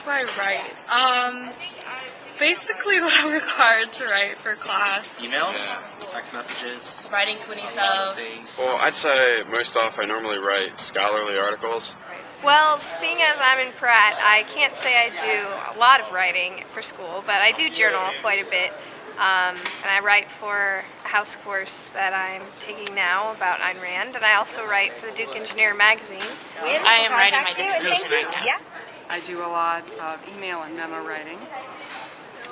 do I write? Basically what I'm required to write for class. Emails, text messages, Writing 20 stuff. Well, I'd say most off I normally write scholarly articles. Well, seeing as I'm in Pratt, I can't say I do a lot of writing for school, but I do journal quite a bit. And I write for a house course that I'm taking now about Ayn Rand, and I also write for the Duke Engineer magazine. I am writing my dissertation right now. Yeah. I do a lot of email and memo writing.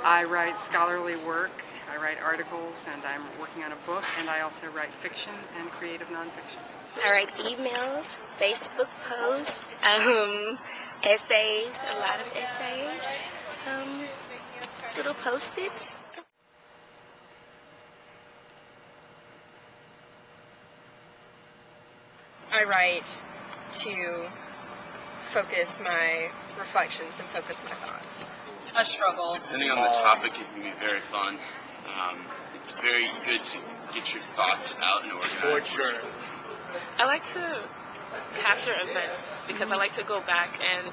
I write scholarly work, I write articles, and I'm working on a book, and I also write fiction and creative nonfiction. I write emails, Facebook posts, essays, a lot of essays, little post-its. I write to focus my reflections and focus my thoughts. A struggle. Depending on the topic, it can be very fun. It's very good to get your thoughts out and organized. I like to capture events because I like to go back and,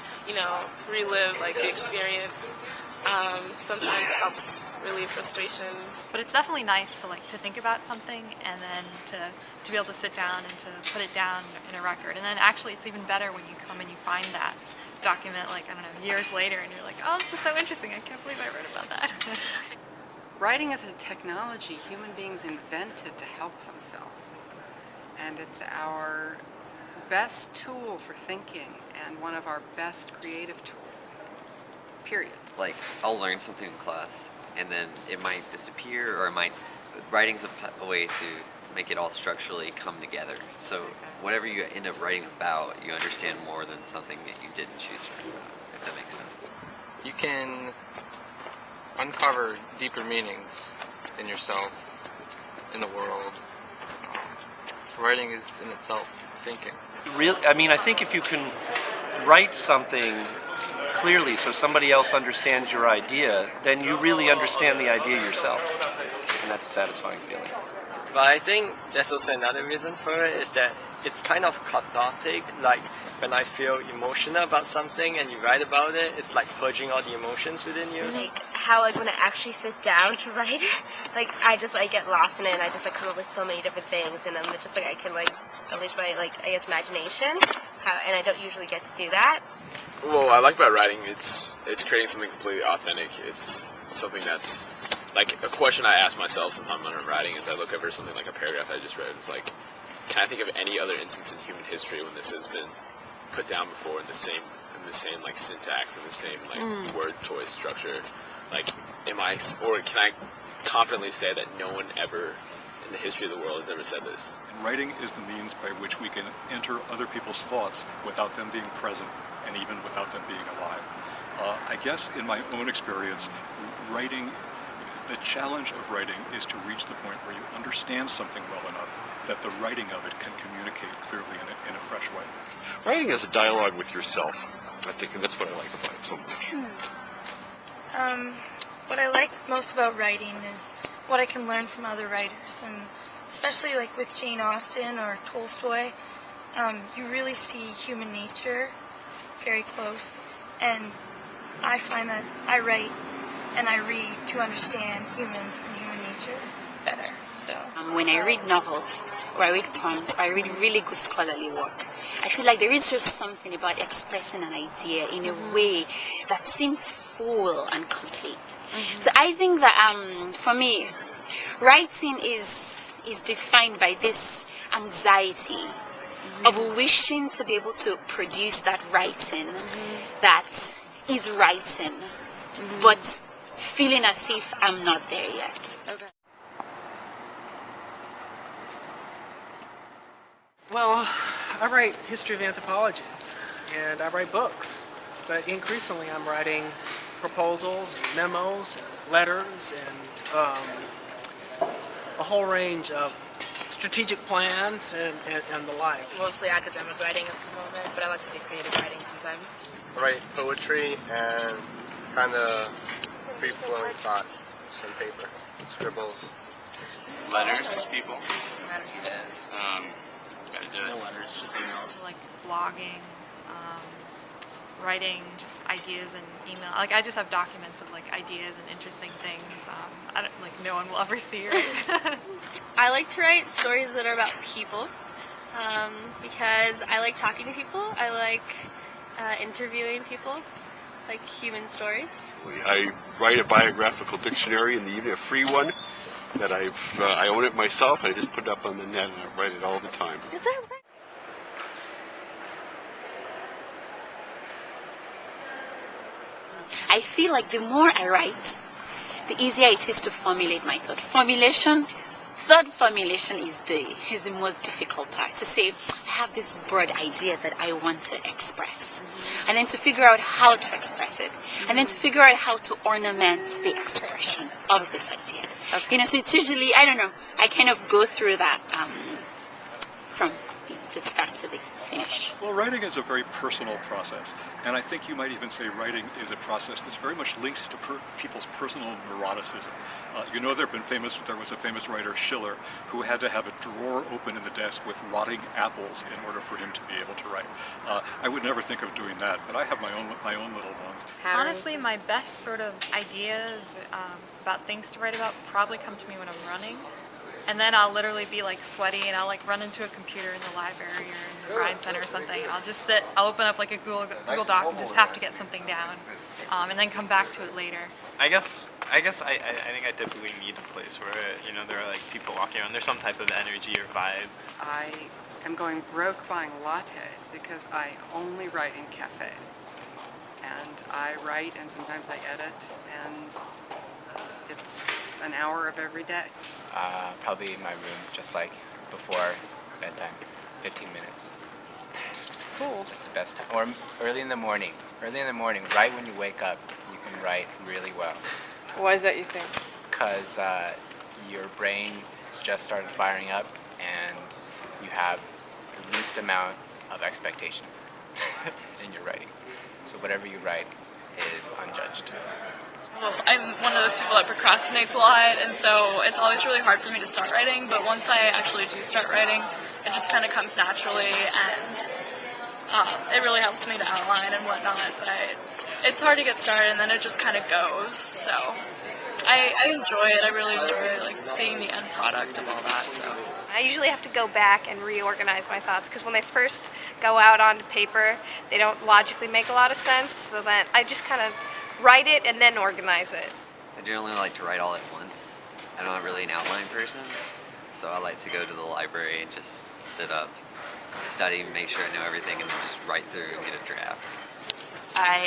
relive the experience. Sometimes it helps relieve frustrations. But it's definitely nice to think about something and then to be able to sit down and to put it down in a record. And then actually it's even better when you come and you find that document years later and you're like, oh, this is so interesting, I can't believe I wrote about that. Writing is a technology human beings invented to help themselves. And it's our best tool for thinking and one of our best creative tools, period. I'll learn something in class and then it might disappear, or writing's a way to make it all structurally come together. So whatever you end up writing about, you understand more than something that you didn't choose to write about, if that makes sense. You can uncover deeper meanings in yourself, in the world. Writing is in itself thinking. I think if you can write something clearly so somebody else understands your idea, then you really understand the idea yourself. And that's a satisfying feeling. But I think there's also another reason for it, is that it's kind of cathartic. When I feel emotional about something and you write about it, it's like purging all the emotions within you. How when I actually sit down to write it, I just get lost in it, and I just come up with so many different things, and I'm just I can unleash my imagination, and I don't usually get to do that. Well, what I like about writing, it's creating something completely authentic. It's something that's a question I ask myself sometimes when I'm writing is I look over something like a paragraph I just read. It's can I think of any other instance in human history when this has been put down before in the same syntax and the same word choice structure? Can I confidently say that no one ever in the history of the world has ever said this? And writing is the means by which we can enter other people's thoughts without them being present and even without them being alive. I guess in my own experience, the challenge of writing is to reach the point where you understand something well enough that the writing of it can communicate clearly in a fresh way. Writing is a dialogue with yourself, I think, and that's what I like about it so much. What I like most about writing is what I can learn from other writers, and especially with Jane Austen or Tolstoy, you really see human nature very close, and I find that I write and I read to understand humans and human nature better. So when I read novels or I read poems or I read really good scholarly work, I feel like there is just something about expressing an idea in a way that seems full and complete. So I think that for me, writing is defined by this anxiety of wishing to be able to produce that writing that is writing, but feeling as if I'm not there yet. Okay. Well, I write history of anthropology, and I write books, but increasingly I'm writing proposals, memos, letters, and a whole range of strategic plans and the like. Mostly academic writing at the moment, but I like to do creative writing sometimes. I write poetry and kind of free-flowing thought from paper, scribbles. Letters, people. Yes. Gotta do it. Like blogging, writing just ideas and email. Like I just have documents of like ideas and interesting things. I don't, like no one will ever see. Right? I like to write stories that are about people because I like talking to people. I like interviewing people, like human stories. I write a biographical dictionary in the evening, a free one that I own it myself. I just put it up on the net and I write it all the time. Is that right? I feel like the more I write, the easier it is to formulate my thought. Thought formulation is the most difficult part. To say, I have this broad idea that I want to express. And then to figure out how to express it. And then to figure out how to ornament the expression of this idea. You know, so it's usually, I don't know, I kind of go through that from the start to the finish. Well, writing is a very personal process, and I think you might even say writing is a process that's very much linked to people's personal neuroticism. You know, there was a famous writer, Schiller, who had to have a drawer open in the desk with rotting apples in order for him to be able to write. I would never think of doing that, but I have my own little ones. Honestly, my best sort of ideas about things to write about probably come to me when I'm running. And then I'll literally be like sweaty and I'll like run into a computer in the library or in the Bryan Center or something. And I'll just I'll open up like a Google Doc and just have to get something down and then come back to it later. I guess I think I typically need a place where, you know, there are like people walking around. There's some type of energy or vibe. I am going broke buying lattes because I only write in cafes. And I write and sometimes I edit, and it's an hour of every day. Probably in my room, just like before bedtime, 15 minutes. Cool. That's the best time. Or early in the morning. Early in the morning, right when you wake up, you can write really well. Why is that, you think? Because your brain has just started firing up and you have the least amount of expectation in your writing. So whatever you write is unjudged. Well, I'm one of those people that procrastinates a lot, and so it's always really hard for me to start writing, but once I actually do start writing, it just kind of comes naturally, and it really helps me to outline and whatnot, but it's hard to get started, and then it just kind of goes, so I enjoy it. I really enjoy like seeing the end product of all that, so. I usually have to go back and reorganize my thoughts because when they first go out onto paper, they don't logically make a lot of sense, so then I just kind of write it and then organize it. I generally like to write all at once. I'm not really an outline person, so I like to go to the library and just sit up, study, make sure I know everything, and then just write through and get a draft. I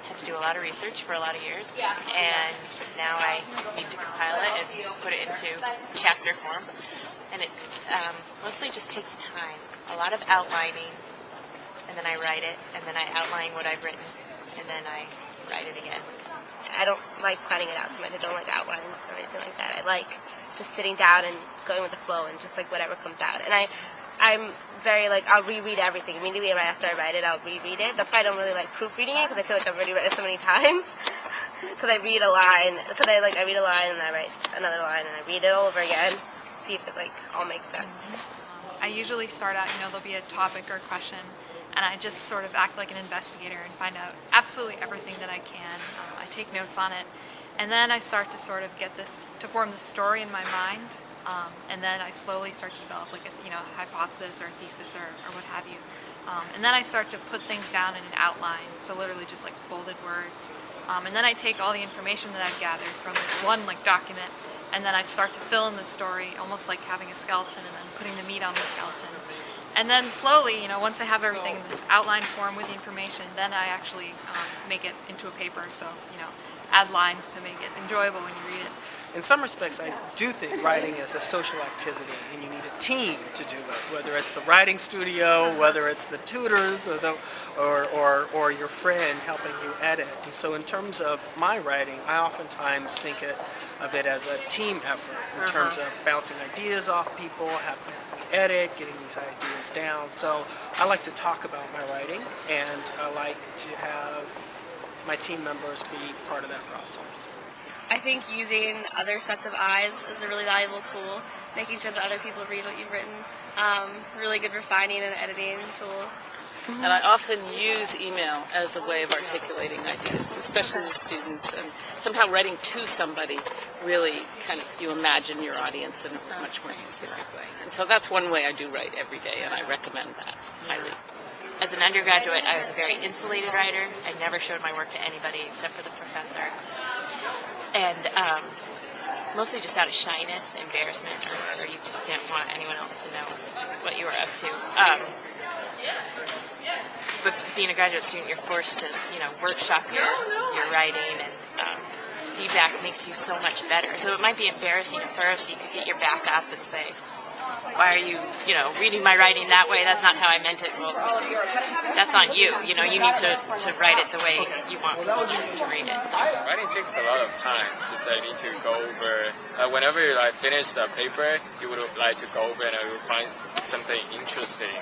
had to do a lot of research for a lot of years, and now I need to compile it and put it into chapter form, and it mostly just takes time. A lot of outlining, and then I write it, and then I outline what I've written, and then I write it again. I don't like planning it out so much. I don't like outlines or anything like that. I like just sitting down and going with the flow and just like whatever comes out. And I'm very like, I'll reread everything. Immediately right after I write it, I'll reread it. That's why I don't really like proofreading it, because I feel like I've already read it so many times. Because I read a line, I read a line and I write another line and I read it all over again, see if it like all makes sense. I usually start out, you know, there'll be a topic or a question, and I just sort of act like an investigator and find out absolutely everything that I can. I take notes on it, and then I start to sort of get this, to form the story in my mind, and then I slowly start to develop like a, you know, hypothesis or a thesis or what have you. And then I start to put things down in an outline, so literally just like bolded words. And then I take all the information that I've gathered from this one like document, and then I start to fill in the story, almost like having a skeleton and then putting the meat on the skeleton. And then slowly, you know, once I have everything in this outline form with the information, then I actually make it into a paper, so, you know, add lines to make it enjoyable when you read it. In some respects, I do think writing is a social activity, and you need a team to do it. Whether it's the writing studio, whether it's the tutors, or your friend helping you edit. And so, in terms of my writing, I oftentimes think of it as a team effort in terms of bouncing ideas off people, having me edit, getting these ideas down. So, I like to talk about my writing, and I like to have my team members be part of that process. I think using other sets of eyes is a really valuable tool, making sure that other people read what you've written. Really good refining and editing tool. And I often use email as a way of articulating ideas, especially with students. And somehow writing to somebody really kind of, you imagine your audience in a much more specific way. And so that's one way I do write every day, and I recommend that highly. As an undergraduate, I was a very insulated writer. I never showed my work to anybody except for the professor. And mostly just out of shyness, embarrassment, or you just didn't want anyone else to know what you were up to. But being a graduate student, you're forced to, workshop your writing, and feedback makes you so much better. So it might be embarrassing at first. You could get your back up and say, why are you, reading my writing that way? That's not how I meant it. Well, that's on you. You need to write it the way you want people to read it. Writing takes a lot of time. Just I need to go over. Whenever you finish the paper, you would like to go over and you would find something interesting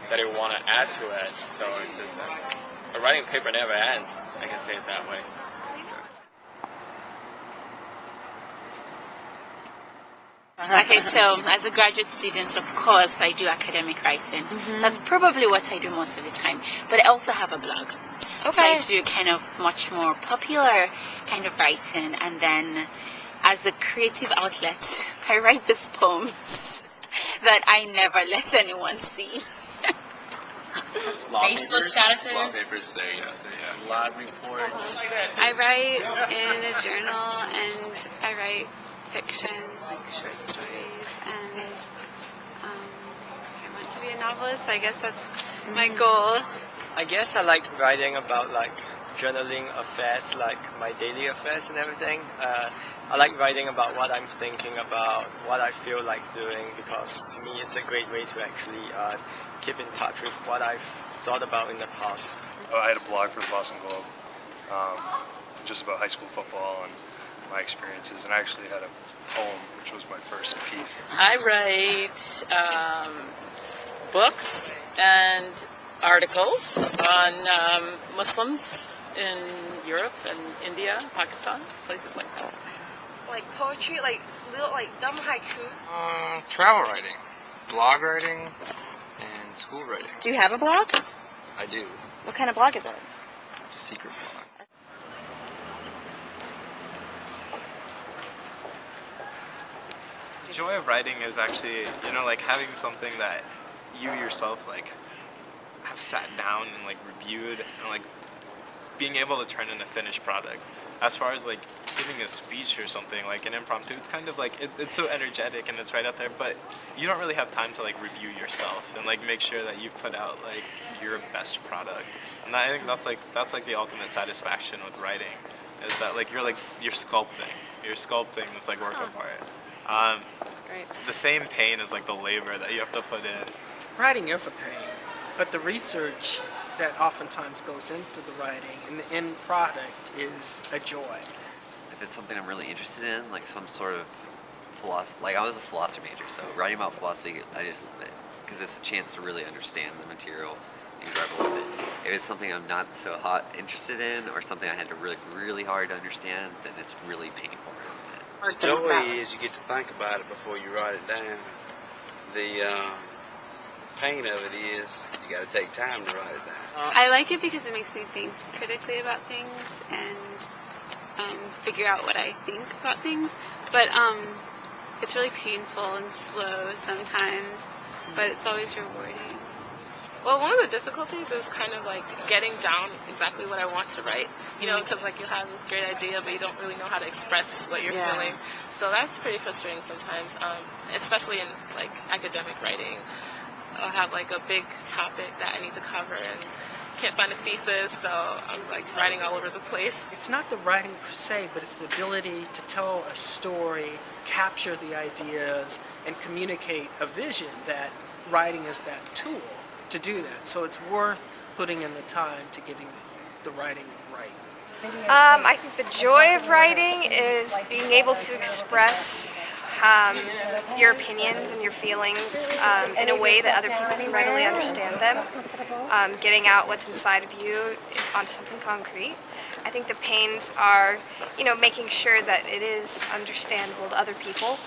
that you want to add to it. So it's just a writing paper never ends. I can say it that way. Okay, so as a graduate student, of course, I do academic writing. That's probably what I do most of the time. But I also have a blog. So I do kind of much more popular kind of writing. And then as a creative outlet, I write these poems that I never let anyone see. Facebook statuses. Wallpapers there, yes. Yeah. Live reports. I write in a journal, and I write fiction, like short stories, and I want to be a novelist. I guess that's my goal. I guess I like writing about journaling affairs, like my daily affairs and everything. I like writing about what I'm thinking about, what I feel like doing, because to me it's a great way to actually keep in touch with what I've thought about in the past. I had a blog for the Boston Globe, just about high school football and my experiences, and I actually had a poem, which was my first piece. I write books and articles on Muslims in Europe and India, Pakistan, places like that. Like poetry, like little dumb haikus. Travel writing, blog writing, and school writing. Do you have a blog? I do. What kind of blog is it? It's a secret blog. The joy of writing is actually, having something that you yourself, have sat down and, reviewed and, being able to turn in a finished product. As far as, giving a speech or something, an impromptu, it's kind of, it's so energetic and it's right out there, but you don't really have time to, review yourself and, make sure that you put out, your best product. And I think that's the ultimate satisfaction with writing, is that, you're sculpting. You're sculpting this, work of art. That's great. The same pain is the labor that you have to put in. Writing is a pain, but the research that oftentimes goes into the writing and the end product is a joy. If it's something I'm really interested in, some sort of philosophy, I was a philosophy major, so writing about philosophy, I just love it, because it's a chance to really understand the material and grapple with it. If it's something I'm not so interested in, or something I had to really hard to understand, then it's really painful. The joy is you get to think about it before you write it down. The pain of it is you got to take time to write it down. I like it because it makes me think critically about things and figure out what I think about things. But it's really painful and slow sometimes, but it's always rewarding. Well, one of the difficulties is kind of getting down exactly what I want to write, because you have this great idea, but you don't really know how to express what you're feeling. So that's pretty frustrating sometimes, especially in academic writing. I'll have a big topic that I need to cover and can't find a thesis, so I'm writing all over the place. It's not the writing per se, but it's the ability to tell a story, capture the ideas, and communicate a vision. That writing is that tool to do that. So it's worth putting in the time to getting the writing right. I think the joy of writing is being able to express your opinions and your feelings in a way that other people can readily understand them. Getting out what's inside of you onto something concrete. I think the pains are, making sure that it is understandable to other people.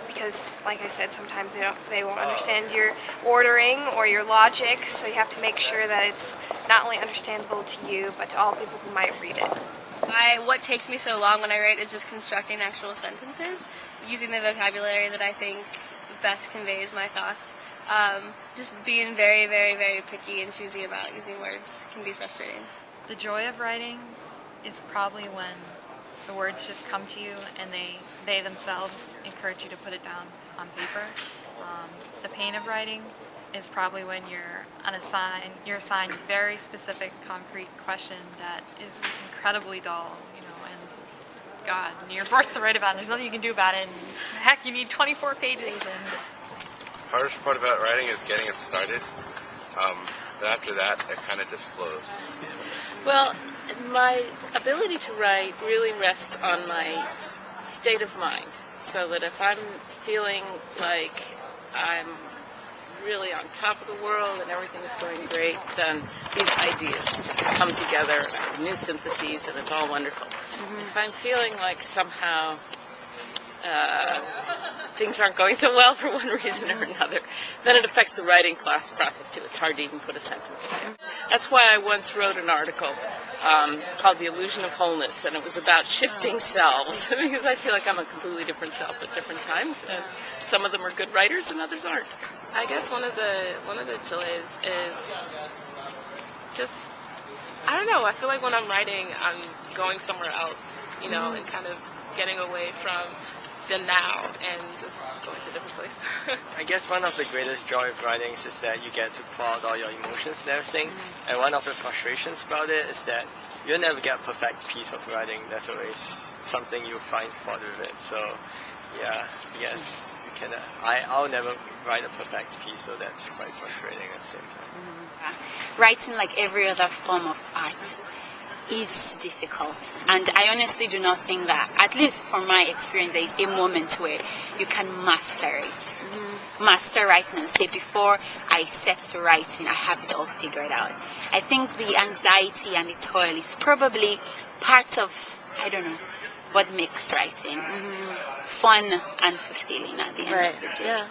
because, like I said, sometimes they won't understand your ordering or your logic, so you have to make sure that it's not only understandable to you, but to all people who might read it. What takes me so long when I write is just constructing actual sentences, using the vocabulary that I think best conveys my thoughts. Just being very, very, very picky and choosy about using words can be frustrating. The joy of writing is probably when the words just come to you and they themselves encourage you to put it down on paper. The pain of writing is probably when you're assigned a very specific, concrete question that is incredibly dull, and God, and you're forced to write about it. There's nothing you can do about it, and heck, you need 24 pages. And hardest part about writing is getting it started. But after that, it kind of just flows. Well, my ability to write really rests on my state of mind. So that if I'm feeling like I'm really on top of the world and everything's going great, then these ideas come together and I have new syntheses and it's all wonderful. If I'm feeling like somehow things aren't going so well for one reason or another, then it affects the writing process too. It's hard to even put a sentence together. That's why I once wrote an article called The Illusion of Wholeness, and it was about shifting selves, because I feel like I'm a completely different self at different times, and some of them are good writers and others aren't. I guess one of the joys is just, I don't know, I feel like when I'm writing, I'm going somewhere else, and kind of getting away from the now and just going to a different place. I guess one of the greatest joy of writing is that you get to pour out all your emotions and everything. And one of the frustrations about it is that you'll never get a perfect piece of writing. There's always something you find fault with it. So, yeah, yes, you can. I'll never write a perfect piece, so that's quite frustrating at the same time. Writing, like every other form of art, is difficult, and I honestly do not think that, at least from my experience, there is a moment where you can master it. Master writing and say, before I set to writing, I have it all figured out. I think the anxiety and the toil is probably part of, I don't know, what makes writing fun and fulfilling at the end of the day. Yeah.